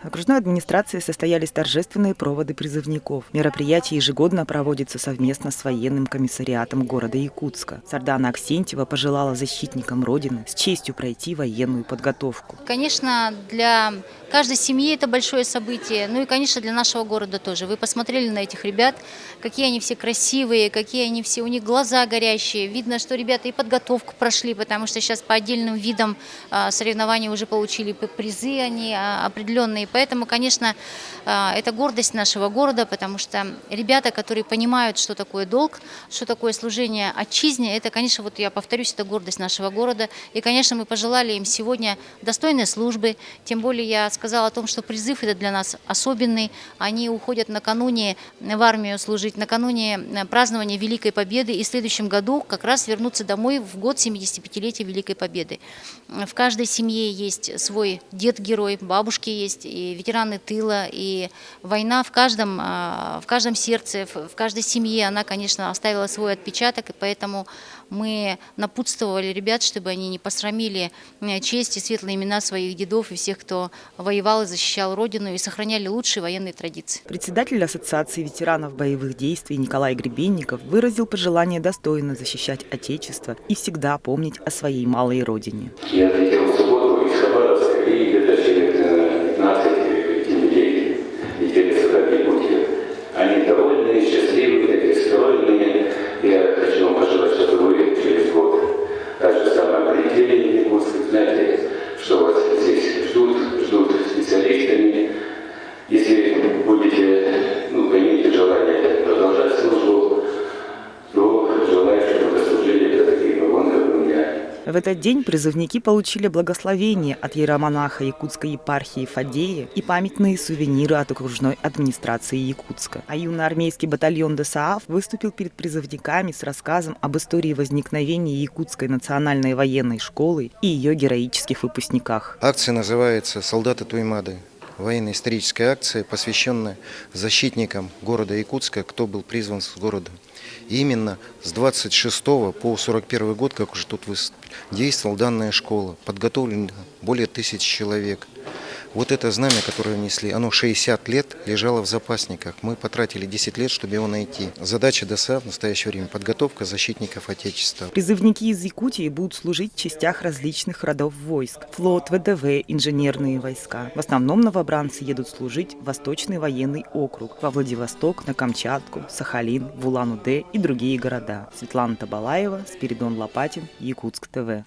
В окружной администрации состоялись торжественные проводы призывников. Мероприятие ежегодно проводится совместно с военным комиссариатом города Якутска. Сардана Аксентьева пожелала защитникам Родины с честью пройти военную подготовку. Конечно, для каждой семьи это большое событие, ну и, конечно, для нашего города тоже. Вы посмотрели на этих ребят, какие они все красивые, какие они все, у них глаза горящие. Видно, что ребята и подготовку прошли, потому что сейчас по отдельным видам соревнований уже получили призы они определенные. Поэтому, конечно, это гордость нашего города, потому что ребята, которые понимают, что такое долг, что такое служение отчизне, это, конечно, вот я повторюсь, это гордость нашего города. И, конечно, мы пожелали им сегодня достойной службы. Тем более я сказала о том, что призыв это для нас особенный. Они уходят накануне в армию служить, накануне празднования Великой Победы. И в следующем году как раз вернутся домой в год 75-летия Великой Победы. В каждой семье есть свой дед-герой, бабушки есть, и ветераны тыла, и война в каждом сердце, в каждой семье, она, конечно, оставила свой отпечаток, и поэтому мы напутствовали ребят, чтобы они не посрамили честь и светлые имена своих дедов и всех, кто воевал и защищал Родину, и сохраняли лучшие военные традиции. Председатель Ассоциации ветеранов боевых действий Николай Гребенников выразил пожелание достойно защищать Отечество и всегда помнить о своей малой родине. Я летел в субботу из Хабаровска и где-то через 15 недель летели сюда в Якутию. Они довольные, счастливые, такие стройные. Я хочу вам пожелать, чтобы вы через год так же самое прилетели в Якутск. Знаете, что вас здесь ждут специалистами. Если будете, имеете желание продолжать службу, то желаю, чтобы дослужили до таких вагонов, как у меня. В этот день призывники получили благословение от иеромонаха Якутской епархии Фадея и памятные сувениры от окружной администрации Якутска. А юноармейский батальон ДСААФ выступил перед призывниками с рассказом об истории возникновения Якутской национальной военной школы и ее героических выпускниках. Акция называется «Солдаты Туймады». Военно-историческая акция, посвященная защитникам города Якутска, кто был призван с города. И именно с 26 по 41 год, как уже тут действовала данная школа. Подготовлено более 1000 человек. Вот это знамя, которое внесли, оно 60 лет лежало в запасниках. Мы потратили 10 лет, чтобы его найти. Задача ДСА в настоящее время – подготовка защитников Отечества. Призывники из Якутии будут служить в частях различных родов войск. Флот, ВДВ, инженерные войска. В основном новобранцы едут служить в Восточный военный округ, во Владивосток, на Камчатку, Сахалин, в Улан-Удэ и другие города. Светлана Табалаева, Спиридон Лопатин, Якутск ТВ.